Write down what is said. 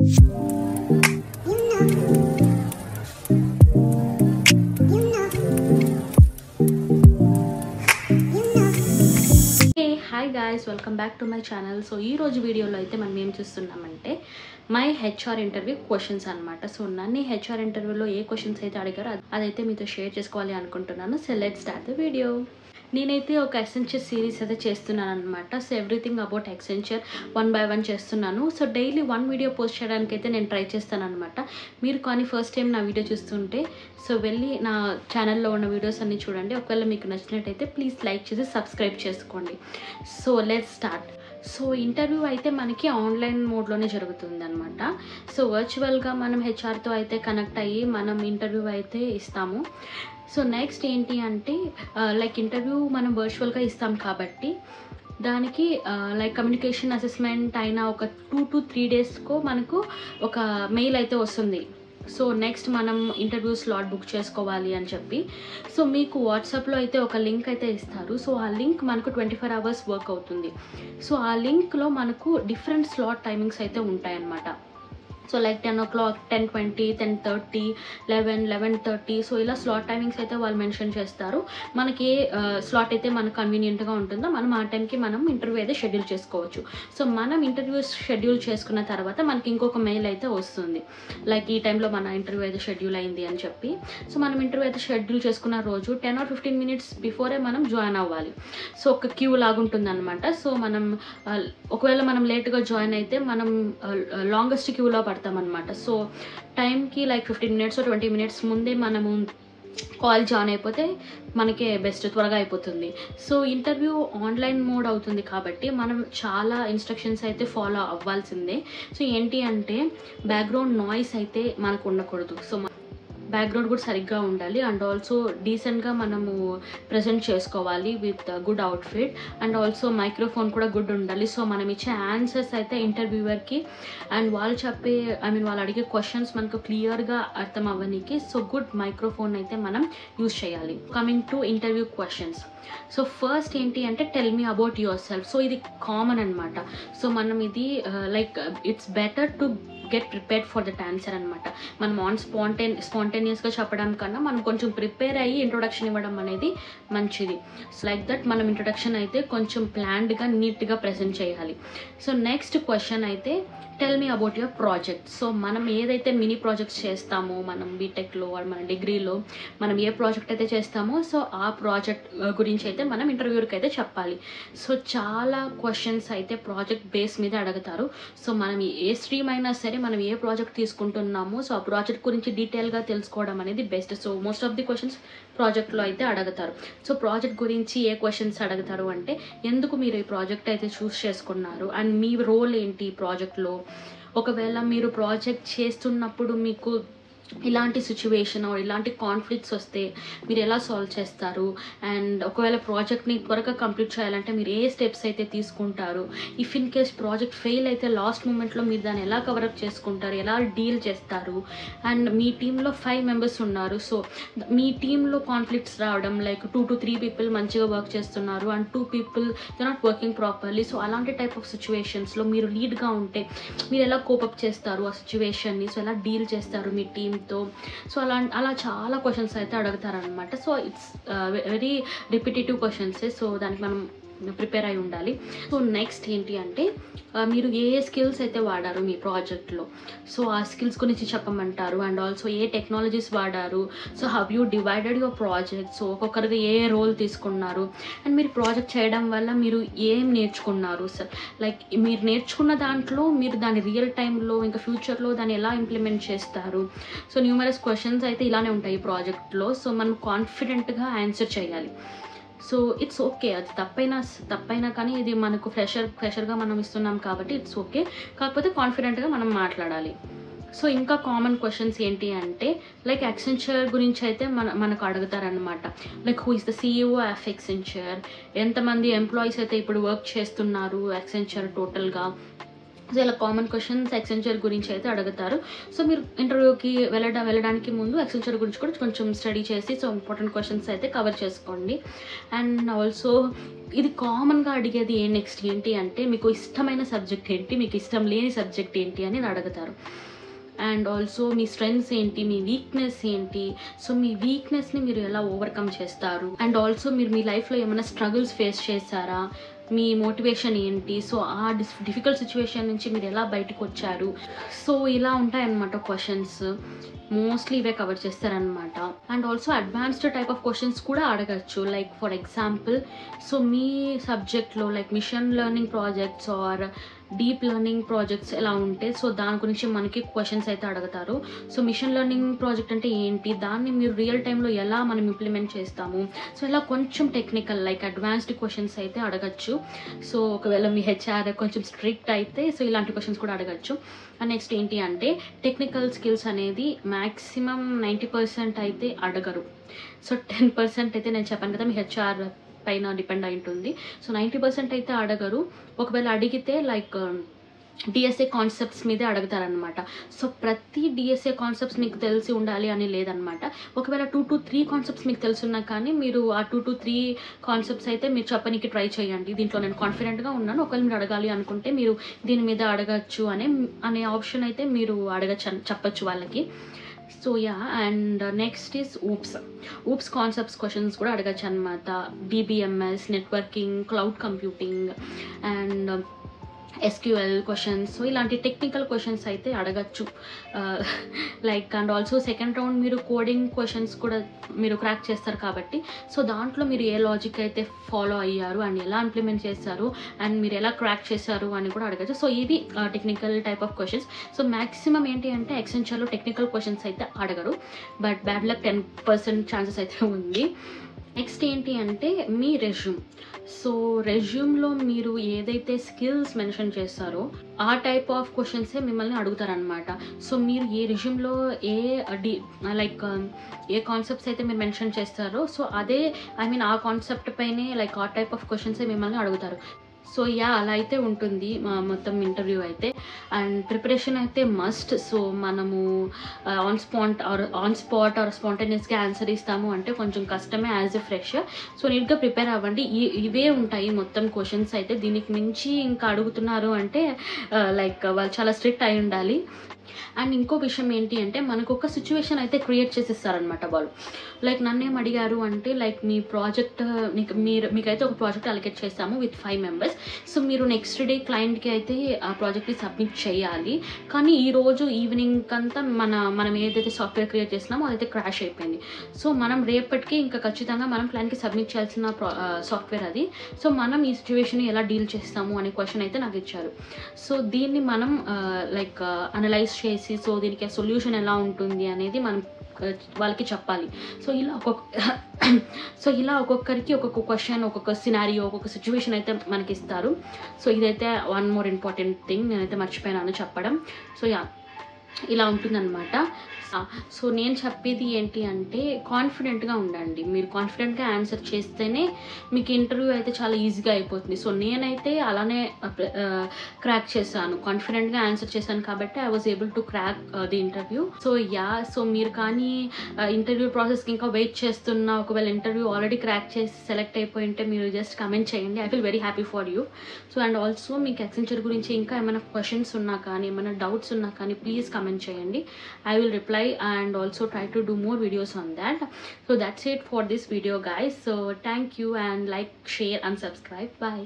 Hi guys, welcome back to my channel. So ఈ రోజు వీడియోలో అయితే మనం ఏం చూస్తున్నామంటే మై హెచ్ఆర్ ఇంటర్వ్యూ క్వశ్చన్స్ అనమాట. సో నన్ను హెచ్ఆర్ ఇంటర్వ్యూలో ఏ క్వశ్చన్స్ అయితే అడిగారో అదైతే మీతో షేర్ చేసుకోవాలి అనుకుంటున్నాను. So let's start the video. నేనైతే ఒక ఎక్సెంచర్ సిరీస్ అయితే చేస్తున్నాను అనమాట. So everything about Accenture 1 by 1 చేస్తున్నాను. సో డైలీ 1 వీడియో పోస్ట్ చేయడానికి అయితే నేను ట్రై చేస్తాను అనమాట. మీరు కానీ ఫస్ట్ టైం నా వీడియో చూస్తుంటే సో వెళ్ళి నా ఛానల్లో ఉన్న వీడియోస్ అన్నీ చూడండి. ఒకవేళ మీకు నచ్చినట్టయితే ప్లీజ్ లైక్ చేసి సబ్స్క్రైబ్ చేసుకోండి. So let's start. So interview అయితే మనకి ఆన్లైన్ మోడ్లోనే జరుగుతుంది అనమాట. సో వర్చువల్గా మనం హెచ్ఆర్తో అయితే కనెక్ట్ అయ్యి మనం ఇంటర్వ్యూ అయితే ఇస్తాము. సో నెక్స్ట్ ఏంటి అంటే లైక్ ఇంటర్వ్యూ మనం వర్చువల్గా ఇస్తాం కాబట్టి దానికి లైక్ కమ్యూనికేషన్ అసెస్మెంట్ అయిన ఒక 2 to 3 డేస్కో మనకు ఒక మెయిల్ అయితే వస్తుంది. సో నెక్స్ట్ మనం ఇంటర్వ్యూ స్లాట్ బుక్ చేసుకోవాలి అని చెప్పి సో మీకు వాట్సాప్లో అయితే ఒక లింక్ అయితే ఇస్తారు. సో ఆ లింక్ మనకు 24 hours వర్క్ అవుతుంది. సో ఆ లింక్లో మనకు డిఫరెంట్ స్లాట్ టైమింగ్స్ అయితే ఉంటాయన్నమాట. So like 10 o'clock, 10:20, 10:30, 11, 11:30. సో ఇలా స్లాట్ టైమింగ్స్ అయితే వాళ్ళు మెన్షన్ చేస్తారు. మనకి ఏ స్లాట్ అయితే మనకు కన్వీనియంట్గా ఉంటుందో మనం ఆ టైంకి మనం ఇంటర్వ్యూ అయితే షెడ్యూల్ చేసుకోవచ్చు. సో మనం ఇంటర్వ్యూ షెడ్యూల్ చేసుకున్న తర్వాత మనకి ఇంకొక మెయిల్ అయితే వస్తుంది, లైక్ ఈ టైంలో మన ఇంటర్వ్యూ అయితే షెడ్యూల్ అయింది అని చెప్పి. సో మనం ఇంటర్వ్యూ అయితే షెడ్యూల్ చేసుకున్న రోజు 10 or 15 minutes బిఫోరే మనం జాయిన్ అవ్వాలి. సో ఒక క్యూ లాగుంటుంది అనమాట. సో మనం ఒకవేళ మనం లేట్గా జాయిన్ అయితే మనం లాంగెస్ట్ క్యూలో పడతామన్నమాట. సో టైంకి లైక్ 15 minutes or 20 minutes ముందే మనము కాల్ జాయిన్ అయిపోతే మనకే బెస్ట్, త్వరగా అయిపోతుంది. సో ఇంటర్వ్యూ ఆన్లైన్ మోడ్ అవుతుంది కాబట్టి మనం చాలా ఇన్స్ట్రక్షన్స్ అయితే ఫాలో అవ్వాల్సిందే. సో ఏంటి అంటే బ్యాక్గ్రౌండ్ నాయిస్ అయితే మనకు ఉండకూడదు. సో బ్యాక్గ్రౌండ్ కూడా సరిగ్గా ఉండాలి అండ్ ఆల్సో డీసెంట్గా మనము ప్రజెంట్ చేసుకోవాలి with good outfit and also microphone కూడా గుడ్ ఉండాలి. సో మనం ఇచ్చే ఆన్సర్స్ అయితే ఇంటర్వ్యూవర్కి అండ్ వాళ్ళు చెప్పే వాళ్ళు అడిగే క్వశ్చన్స్ మనకు క్లియర్గా అర్థం అవ్వడానికి సో గుడ్ మైక్రోఫోన్ అయితే మనం యూజ్ చేయాలి. Coming to interview questions. So first ఏంటి అంటే tell me about your self. So ఇది కామన్ అనమాట. సో మనం ఇది like it's better to get prepared for that answer అనమాట. మనం స్పాంటేనియస్గా చెప్పడం కన్నా మనం కొంచెం ప్రిపేర్ అయ్యి ఇంట్రొడక్షన్ ఇవ్వడం అనేది మంచిది. సో లైక్ దట్ మనం ఇంట్రొడక్షన్ అయితే కొంచెం ప్లాన్డ్గా నీట్గా ప్రెజెంట్ చేయాలి. సో నెక్స్ట్ క్వశ్చన్ అయితే tell me about your project. So మనం ఏదైతే మినీ ప్రాజెక్ట్స్ చేస్తామో మనం బీటెక్లో మన డిగ్రీలో మనం ఏ ప్రాజెక్ట్ అయితే చేస్తామో సో ఆ ప్రాజెక్ట్ గురించి అయితే మనం ఇంటర్వ్యూకి అయితే చెప్పాలి. సో చాలా క్వశ్చన్స్ అయితే ప్రాజెక్ట్ బేస్ మీద అడుగుతారు. సో మనం ఏ స్ట్రీమ్ అయినా సరే మనం ఏ ప్రాజెక్ట్ తీసుకుంటున్నామో సో ఆ ప్రాజెక్ట్ గురించి డీటెయిల్గా తెలుసుకోవడం అనేది best. So most of the questions ప్రాజెక్ట్లో అయితే అడుగుతారు. సో ప్రాజెక్ట్ గురించి ఏ క్వశ్చన్స్ అడుగుతారు అంటే ఎందుకు మీరు ఈ ప్రాజెక్ట్ అయితే చూస్ చేసుకున్నారు అండ్ మీ రోల్ ఏంటి ప్రాజెక్ట్లో. ఒకవేళ మీరు ప్రాజెక్ట్ చేస్తున్నప్పుడు మీకు ఇలాంటి సిచ్యువేషన్ ఇలాంటి కాన్ఫ్లిక్ట్స్ వస్తే మీరు ఎలా సాల్వ్ చేస్తారు అండ్ ఒకవేళ ప్రాజెక్ట్ని త్వరగా కంప్లీట్ చేయాలంటే మీరు ఏ స్టెప్స్ అయితే తీసుకుంటారు. If in case project fail అయితే లాస్ట్ మూమెంట్లో మీరు దాన్ని ఎలా కవరప్ చేసుకుంటారు, ఎలా డీల్ చేస్తారు. అండ్ మీ టీంలో 5 members ఉన్నారు. సో మీ టీంలో కాన్ఫ్లిక్ట్స్ రావడం లైక్ 2 to 3 people మంచిగా వర్క్ చేస్తున్నారు and 2 people they not working properly. So అలాంటి టైప్ ఆఫ్ సిచ్యువేషన్స్లో మీరు లీడ్గా ఉంటే మీరు ఎలా కోపప్ చేస్తారు ఆ సిచ్యువేషన్ని, సో ఎలా డీల్ చేస్తారు మీ టీమ్. సో అలా చాలా క్వశ్చన్స్ అయితే అడుగుతారనమాట. So it's very repetitive questions. So దానికి మనం ప్రిపేర్ అయి ఉండాలి. సో నెక్స్ట్ ఏంటి అంటే మీరు ఏ స్కిల్స్ అయితే వాడారు మీ ప్రాజెక్ట్లో సో ఆ స్కిల్స్ గురించి చెప్పమంటారు అండ్ ఆల్సో ఏ టెక్నాలజీస్ వాడారు. So have you divided your project. So ఒక్కొక్కరికి ఏ రోల్ తీసుకున్నారు అండ్ మీరు ప్రాజెక్ట్ చేయడం వల్ల మీరు ఏం నేర్చుకున్నారు. సార్ లైక్ మీరు నేర్చుకున్న దాంట్లో మీరు దాని రియల్ టైంలో ఇంకా ఫ్యూచర్లో దాన్ని ఎలా ఇంప్లిమెంట్ చేస్తారు. సో న్యూమరస్ క్వశ్చన్స్ అయితే ఇలానే ఉంటాయి ఈ ప్రాజెక్ట్లో. సో మనం కాన్ఫిడెంట్గా ఆన్సర్ చేయాలి. సో ఇట్స్ ఓకే, అది తప్పైనా కానీ ఇది మనకు ఫ్రెషర్గా మనం ఇస్తున్నాం కాబట్టి ఇట్స్ ఓకే. కాకపోతే కాన్ఫిడెంట్గా మనం మాట్లాడాలి. సో ఇంకా కామన్ క్వశ్చన్స్ ఏంటి అంటే లైక్ ఎక్సెంచర్ గురించి అయితే మనకు అడుగుతారనమాట. Like who is the CEO of Accenture, ఎంతమంది ఎంప్లాయీస్ అయితే ఇప్పుడు వర్క్ చేస్తున్నారు ఎక్సెంచర్ టోటల్గా, సో ఇలా కామన్ క్వశ్చన్స్ ఎక్సెంచర్ గురించి అయితే అడుగుతారు. సో మీరు ఇంటర్వ్యూకి వెళ్ళడానికి ముందు ఎక్సెంచర్ గురించి కూడా కొంచెం స్టడీ చేసి సో ఇంపార్టెంట్ క్వశ్చన్స్ అయితే కవర్ చేసుకోండి. అండ్ ఆల్సో ఇది కామన్గా అడిగేది నెక్స్ట్ ఏంటి అంటే మీకు ఇష్టమైన సబ్జెక్ట్ ఏంటి, మీకు ఇష్టం లేని సబ్జెక్ట్ ఏంటి అని అడుగుతారు. అండ్ ఆల్సో మీ స్ట్రెంగ్స్ ఏంటి, మీ వీక్నెస్ ఏంటి, సో మీ వీక్నెస్ని మీరు ఎలా ఓవర్కమ్ చేస్తారు. అండ్ ఆల్సో మీరు మీ లైఫ్లో ఏమైనా స్ట్రగుల్స్ ఫేస్ చేశారా, మీ మోటివేషన్ ఏంటి, సో ఆ డిఫికల్ట్ సిచ్యువేషన్ నుంచి మీరు ఎలా బయటకు వచ్చారు. సో ఇలా ఉంటాయన్నమాట క్వశ్చన్స్. మోస్ట్లీ ఇవే కవర్ చేస్తారనమాట. And also advanced type of questions కూడా అడగచ్చు. లైక్ ఫర్ ఎగ్జాంపుల్ సో మీ సబ్జెక్ట్లో like machine learning projects or deep learning projects ఎలా ఉంటే సో దాని గురించి మనకి క్వశ్చన్స్ అయితే అడుగుతారు. సో మిషన్ లెర్నింగ్ ప్రాజెక్ట్ అంటే ఏంటి, దాన్ని మీరు రియల్ టైంలో ఎలా మనం ఇంప్లిమెంట్ చేస్తాము, సో ఇలా కొంచెం టెక్నికల్ లైక్ అడ్వాన్స్డ్ క్వశ్చన్స్ అయితే అడగచ్చు. సో ఒకవేళ మీ హెచ్ఆర్ కొంచెం స్ట్రిక్ట్ అయితే సో ఇలాంటి క్వశ్చన్స్ కూడా అడగచ్చు. అండ్ నెక్స్ట్ ఏంటి అంటే టెక్నికల్ స్కిల్స్ అనేది మ్యాక్సిమం 90% అయితే అడగరు. సో 10% అయితే నేను చెప్పాను కదా మీ హెచ్ఆర్ పైన డిపెండ్ అయి ఉంటుంది. సో 90% అయితే అడగరు. ఒకవేళ అడిగితే లైక్ డిఎస్ఏ కాన్సెప్ట్స్ మీదే అడుగుతారనమాట. సో ప్రతి డిఎస్ఏ కాన్సెప్ట్స్ మీకు తెలిసి ఉండాలి అని లేదనమాట. ఒకవేళ 2 to 3 కాన్సెప్ట్స్ మీకు తెలుసున్నా కానీ మీరు ఆ 2 to 3 కాన్సెప్ట్స్ అయితే మీరు చెప్పడానికి ట్రై చేయండి. దీంట్లో నేను కాన్ఫిడెంట్గా ఉన్నాను, ఒకవేళ మీరు అడగాలి అనుకుంటే మీరు దీని మీద అడగచ్చు అనే ఆప్షన్ అయితే మీరు చెప్పచ్చు వాళ్ళకి. So yeah and next is oops concepts questions కూడా అడగచ్చు అనమాట. DBMS, networking, cloud computing and SQL questions, so ఇలాంటి టెక్నికల్ క్వశ్చన్స్ అయితే అడగచ్చు. Like and also second round మీరు కోడింగ్ క్వశ్చన్స్ కూడా మీరు క్రాక్ చేస్తారు కాబట్టి సో దాంట్లో మీరు ఏ లాజిక్ అయితే ఫాలో అయ్యారు అండ్ ఎలా ఇంప్లిమెంట్ చేస్తారు అండ్ మీరు ఎలా క్రాక్ చేశారు అని కూడా అడగచ్చు. సో ఇవి technical type of questions. So maximum ఏంటి అంటే ఎక్సెంచర్లో టెక్నికల్ క్వశ్చన్స్ అయితే అడగరు, బట్ బ్యాడ్ లక్ 10% ఛాన్సెస్ అయితే ఉంది. నెక్స్ట్ ఏంటి అంటే మీ రెజ్యూమ్. సో రెజ్యూమ్లో మీరు ఏదైతే స్కిల్స్ మెన్షన్ చేస్తారో ఆ టైప్ ఆఫ్ క్వశ్చన్సే మిమ్మల్ని అడుగుతారనమాట. సో మీరు ఏ రెజ్యూమ్లో లైక్ ఏ కాన్సెప్ట్స్ అయితే మీరు మెన్షన్ చేస్తారో సో అదే ఆ కాన్సెప్ట్ పైనే లైక్ ఆ టైప్ ఆఫ్ క్వశ్చన్సే మిమ్మల్ని అడుగుతారు. సో యా అలా అయితే ఉంటుంది మొత్తం ఇంటర్వ్యూ అయితే. అండ్ ప్రిపరేషన్ అయితే మస్ట్. సో మనము ఆన్ స్పాట్ ఆర్ స్పాంటేనియస్గా ఆన్సర్ ఇస్తాము అంటే కొంచెం కష్టమే యాజ్ ఎ ఫ్రెషర్. సో నీట్గా ప్రిపేర్ అవ్వండి. ఇవే ఉంటాయి మొత్తం క్వశ్చన్స్ అయితే. దీనికి మించి ఇంకా అడుగుతున్నారు అంటే లైక్ వాళ్ళు చాలా స్ట్రిక్ట్ అయి ఉండాలి. అండ్ ఇంకో విషయం ఏంటి అంటే మనకు ఒక సిచ్యువేషన్ అయితే క్రియేట్ చేసేస్తారనమాట వాళ్ళు. లైక్ నన్నేం అడిగారు అంటే లైక్ మీ ప్రాజెక్ట్ మీకైతే ఒక ప్రాజెక్ట్ అలొకేట్ చేస్తాము విత్ 5 members. సో మీరు నెక్స్ట్ డే క్లయింట్కి అయితే ఆ ప్రాజెక్ట్ని సబ్మిట్ చేయాలి. కానీ ఈరోజు ఈవినింగ్ అంతా మనం ఏదైతే సాఫ్ట్వేర్ క్రియేట్ చేసినామో అదైతే క్రాష్ అయిపోయింది. సో మనం రేపటికి ఇంకా ఖచ్చితంగా మనం క్లయింట్కి సబ్మిట్ చేయాల్సిన సాఫ్ట్వేర్ అది. సో మనం ఈ సిచ్యువేషన్ ఎలా డీల్ చేస్తాము అనే క్వశ్చన్ అయితే నాకు ఇచ్చారు. సో దీన్ని మనం లైక్ అనలైజ్ చేసి సో దీనికి సొల్యూషన్ ఎలా ఉంటుంది అనేది మనం వాళ్ళకి చెప్పాలి. సో ఇలా ఒక్కొక్కరికి ఒక్కొక్క క్వశ్చన్, ఒక్కొక్క సినారియో, ఒక్కొక్క సిచ్యువేషన్ అయితే మనకి ఇస్తారు. సో ఇదైతే వన్ మోర్ ఇంపార్టెంట్ థింగ్ నేనైతే మర్చిపోయినాను చెప్పడం. సో యా ఇలా ఉంటుందన్నమాట. సో నేను చెప్పేది ఏంటి అంటే కాన్ఫిడెంట్గా ఉండండి. మీరు కాన్ఫిడెంట్గా ఆన్సర్ చేస్తేనే మీకు ఇంటర్వ్యూ అయితే చాలా ఈజీగా అయిపోతుంది. సో నేనైతే అలానే క్రాక్ చేశాను, కాన్ఫిడెంట్గా ఆన్సర్ చేశాను కాబట్టి I was able to crack the interview. So yeah so మీరు కానీ ఇంటర్వ్యూ ప్రాసెస్కి ఇంకా వెయిట్ చేస్తున్నా, ఒకవేళ ఇంటర్వ్యూ ఆల్రెడీ క్రాక్ చేసి సెలెక్ట్ అయిపోయి ఉంటే మీరు జస్ట్ కమెంట్ చేయండి. I feel very happy for you. So and also మీకు ఎక్సెంచర్ గురించి ఇంకా ఏమైనా క్వశ్చన్స్ ఉన్నా కానీ ఏమైనా డౌట్స్ ఉన్నా కానీ ప్లీజ్ కమెంట్ చేయండి. I will reply and also try to do more videos on that. So that's it for this video guys. So thank you and like, share and subscribe. Bye.